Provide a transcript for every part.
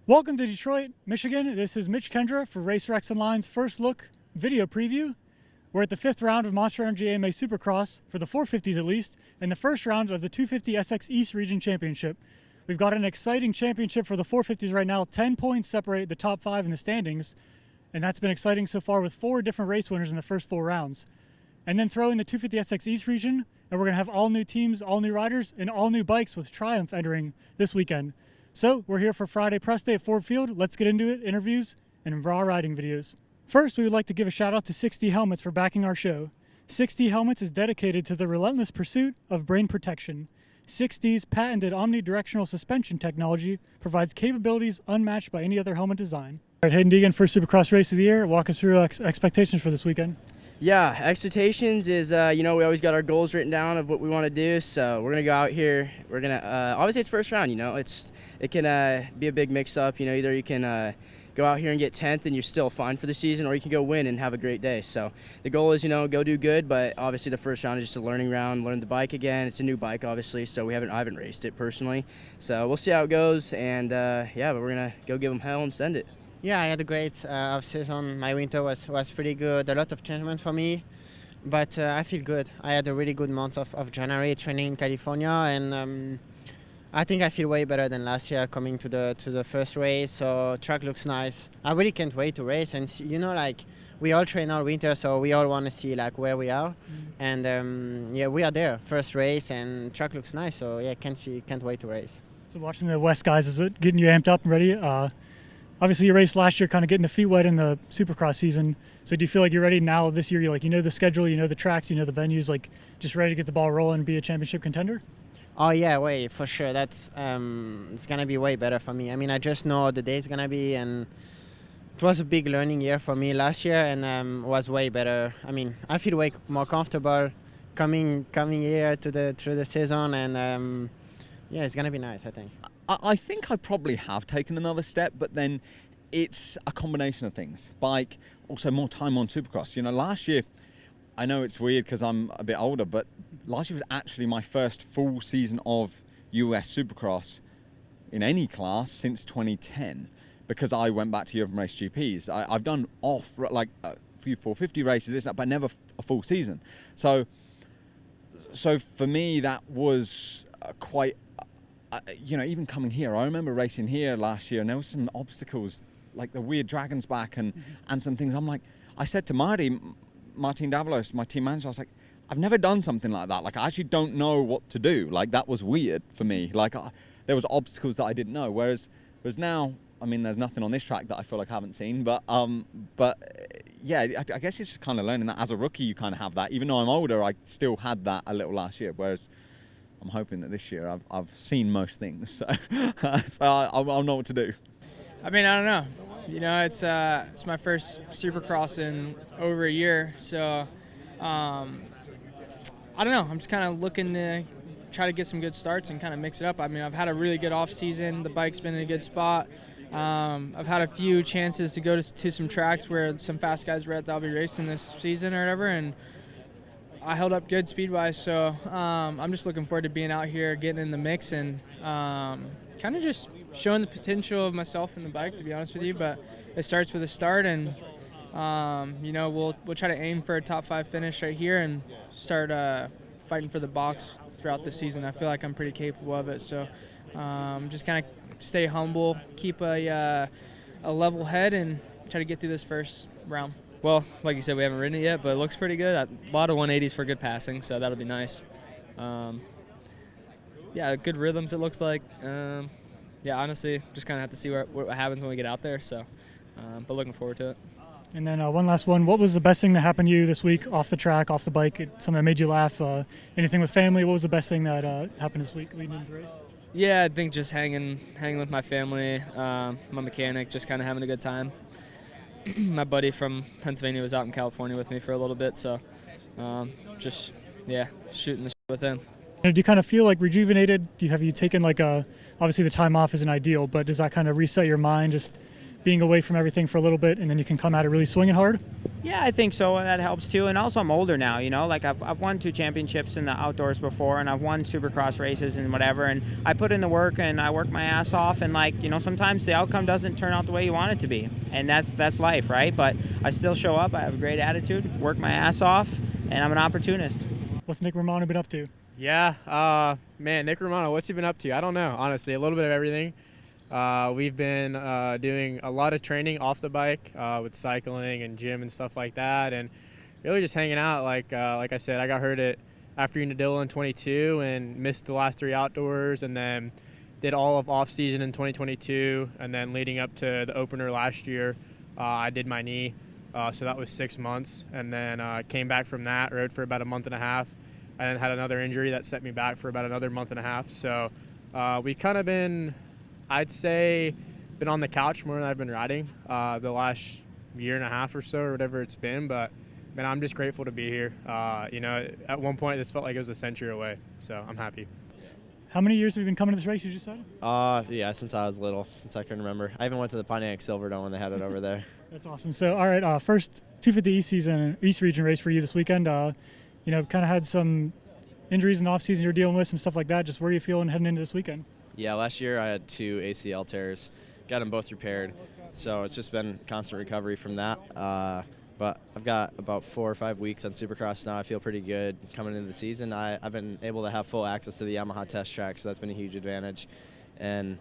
Welcome to Detroit, Michigan. This is Mitch Kendra for Race Rex Online's first look video preview. We're at the 5th round of Monster Energy AMA Supercross, for the 450s at least, and the first round of the 250 SX East Region Championship. We've got an exciting championship for the 450s right now. 10 points separate the top 5 in the standings, and that's been exciting so far with 4 different race winners in the first 4 rounds. And then throw in the 250 SX East Region, and we're going to have all new teams, all new riders, and all new bikes with Triumph entering this weekend. So we're here for Friday press day at Ford Field. Let's get into it, interviews and raw riding videos. First, we would like to give a shout out to 6D Helmets for backing our show. 6D Helmets is dedicated to the relentless pursuit of brain protection. 6D's patented Omni-Directional Suspension technology provides capabilities unmatched by any other helmet design. All right, Haiden Deegan, first Supercross race of the year. Walk us through expectations for this weekend. Yeah, expectations is, we always got our goals written down of what we want to do. So we're going to go out here. We're going to, obviously it's first round, it can be a big mix-up. Either you can go out here and get 10th and you're still fine for the season, or you can go win and have a great day. So the goal is, go do good, but obviously the first round is just a learning round, learn the bike again. It's a new bike, obviously, so I haven't raced it personally. So we'll see how it goes, and but we're going to go give them hell and send it. Yeah, I had a great off-season. My winter was pretty good. A lot of changements for me, but I feel good. I had a really good month of January training in California, and I think I feel way better than last year coming to the first race. So track looks nice. I really can't wait to race, and we all train all winter, so we all want to see where we are, and we are there. First race, and track looks nice. So yeah, can't wait to race. So watching the West guys, is it getting you amped up and ready? Obviously, you raced last year, kind of getting the feet wet in the Supercross season. So do you feel like you're ready now this year? You know the schedule, you know the tracks, you know the venues, just ready to get the ball rolling and be a championship contender? Oh yeah, for sure. That's it's gonna be way better for me. I just know the day is gonna be, and it was a big learning year for me last year, and was way better. I feel way more comfortable coming here through the season, and it's gonna be nice, I think. I think I probably have taken another step, but then it's a combination of things. Bike, also more time on Supercross. Last year, I know it's weird because I'm a bit older, but last year was actually my first full season of US Supercross in any class since 2010, because I went back to Europe and raced GPs. I've done a few 450 races, but never a full season. So for me, that was quite... even coming here, I remember racing here last year, and there was some obstacles, like the weird dragon's back and some things. I said to Martin Davalos, my team manager, I was like, I've never done something like that. I actually don't know what to do. That was weird for me. There was obstacles that I didn't know. Whereas now, there's nothing on this track that I feel like I haven't seen. But yeah, I guess it's just kind of learning that as a rookie, you kind of have that. Even though I'm older, I still had that a little last year. Whereas I'm hoping that this year I've seen most things, so I'll know what to do. I don't know. It's my first Supercross in over a year, so I don't know. I'm just kind of looking to try to get some good starts and kind of mix it up. I've had a really good off season. The bike's been in a good spot. I've had a few chances to go to some tracks where some fast guys were at that I'll be racing this season or whatever, and I held up good speed-wise, so I'm just looking forward to being out here, getting in the mix, and kind of just showing the potential of myself and the bike, to be honest with you. But it starts with a start, and we'll try to aim for a top 5 finish right here and start fighting for the box throughout the season. I feel like I'm pretty capable of it, so just kind of stay humble, keep a level head, and try to get through this first round. Well, like you said, we haven't ridden it yet, but it looks pretty good. A lot of 180s for good passing, so that'll be nice. Good rhythms, it looks like. Honestly, just kind of have to see what happens when we get out there, so, but looking forward to it. And then one last one. What was the best thing that happened to you this week off the track, off the bike? Something that made you laugh? Anything with family? What was the best thing that happened this week leading into the race? Yeah, I think just hanging with my family, my mechanic, just kind of having a good time. My buddy from Pennsylvania was out in California with me for a little bit, so shooting the shit with him. Do you kind of feel rejuvenated? Have you taken obviously the time off isn't ideal, but does that kind of reset your mind, just being away from everything for a little bit, and then you can come at it really swinging hard? Yeah, I think so. That helps too. And also, I'm older now. Like I've won 2 championships in the outdoors before, and I've won Supercross races and whatever. And I put in the work, and I work my ass off. And sometimes the outcome doesn't turn out the way you want it to be, and that's life, right? But I still show up. I have a great attitude, work my ass off, and I'm an opportunist. What's Nick Romano been up to? Yeah, man, Nick Romano, what's he been up to? I don't know, honestly. A little bit of everything. We've been doing a lot of training off the bike with cycling and gym and stuff like that, and really just hanging out. Like I said, I got hurt after Unadilla in 22 and missed the last 3 outdoors, and then did all of off season in 2022, and then leading up to the opener last year, I did my knee, so that was 6 months, and then came back from that, rode for about a month and a half, and then had another injury that set me back for about another month and a half. So we've kind of been, I'd say, been on the couch more than I've been riding the last year and a half or so, or whatever it's been. But man, I'm just grateful to be here. At one point this felt like it was a century away, so I'm happy. How many years have you been coming to this race, you just said? Yeah, since I was little, since I can remember. I even went to the Pontiac Silverdome when they had it over there. That's awesome. So, all right, first 250 East Region race for you this weekend. Kind of had some injuries in the off-season you're dealing with, some stuff like that. Just where are you feeling heading into this weekend? Yeah, last year I had 2 ACL tears. Got them both repaired. So it's just been constant recovery from that. But I've got about 4 or 5 weeks on Supercross now. I feel pretty good coming into the season. I've been able to have full access to the Yamaha test track, so that's been a huge advantage. And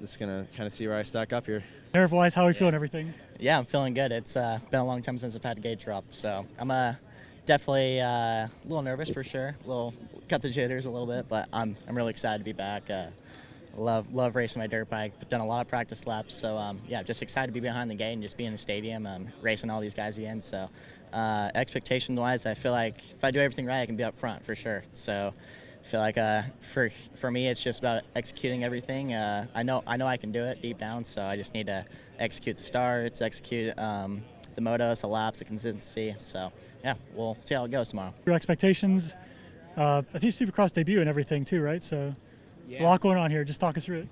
just going to kind of see where I stack up here. Nerve-wise, how are you feeling everything? Yeah, I'm feeling good. It's been a long time since I've had a gauge drop, so I'm definitely a little nervous for sure. Cut the jitters a little bit, but I'm really excited to be back. Love racing my dirt bike. Done a lot of practice laps, so yeah, just excited to be behind the gate and just be in the stadium, racing all these guys again. So expectation-wise, I feel like if I do everything right, I can be up front for sure. So I feel like for me, it's just about executing everything. I know I can do it deep down, so I just need to execute the starts, execute the motos, the laps, the consistency. So yeah, we'll see how it goes tomorrow. Your expectations, I think Supercross debut and everything too, right? So a lot going on here. Just talk us through it.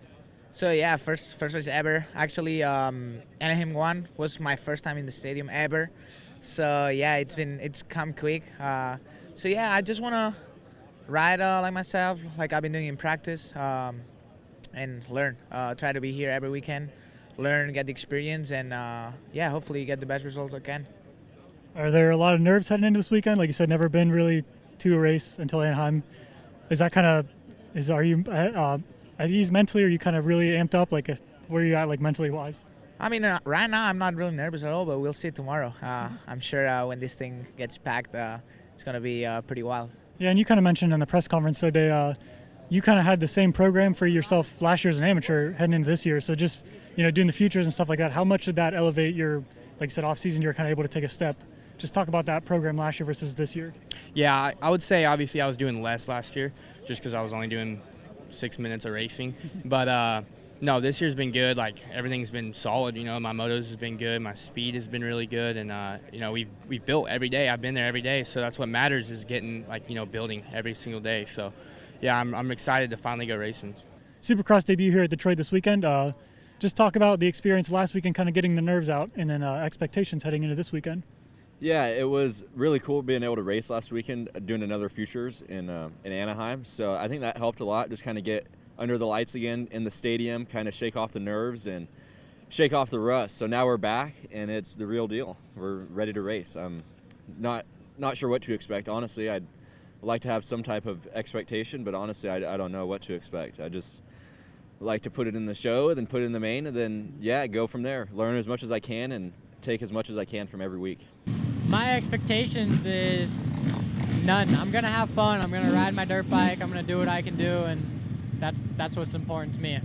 So yeah, first race ever. Actually, Anaheim 1 was my first time in the stadium ever. So yeah, it's come quick. So yeah, I just wanna ride like myself, like I've been doing in practice, and learn. Try to be here every weekend, learn, get the experience, and yeah, hopefully get the best results I can. Are there a lot of nerves heading into this weekend? Like you said, never been really to a race until Anaheim. Is that kind of, are you at ease mentally, or are you kind of really amped up? Like where are you at, like mentally wise? I mean, right now I'm not really nervous at all, but we'll see tomorrow. I'm sure when this thing gets packed, it's gonna be pretty wild. Yeah, and you kind of mentioned in the press conference today, you kind of had the same program for yourself last year as an amateur heading into this year. So just, doing the futures and stuff like that, how much did that elevate your, like you said, off season, you're kind of able to take a step? Just talk about that program last year versus this year. Yeah, I would say obviously I was doing less last year just because I was only doing 6 minutes of racing. But no, this year's been good. Like everything's been solid. My motos has been good. My speed has been really good, and we've built every day. I've been there every day, so that's what matters is getting building every single day. So yeah, I'm excited to finally go racing. Supercross debut here at Detroit this weekend. Just talk about the experience last weekend, kind of getting the nerves out, and then expectations heading into this weekend. Yeah, it was really cool being able to race last weekend, doing another futures in Anaheim. So I think that helped a lot, just kind of get under the lights again in the stadium, kind of shake off the nerves and shake off the rust. So now we're back, and it's the real deal. We're ready to race. I'm not sure what to expect. Honestly, I'd like to have some type of expectation, but honestly, I don't know what to expect. I just like to put it in the show, then put it in the main, and then, yeah, go from there. Learn as much as I can and take as much as I can from every week. My expectations is none. I'm gonna have fun. I'm gonna ride my dirt bike. I'm gonna do what I can do, and that's what's important to me.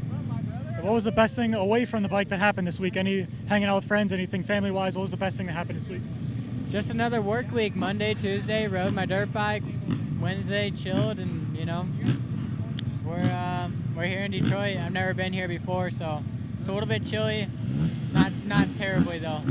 What was the best thing away from the bike that happened this week? Any hanging out with friends, anything family-wise? What was the best thing that happened this week? Just another work week. Monday, Tuesday, rode my dirt bike. Wednesday, chilled, and we're here in Detroit. I've never been here before, so it's a little bit chilly. Not terribly though.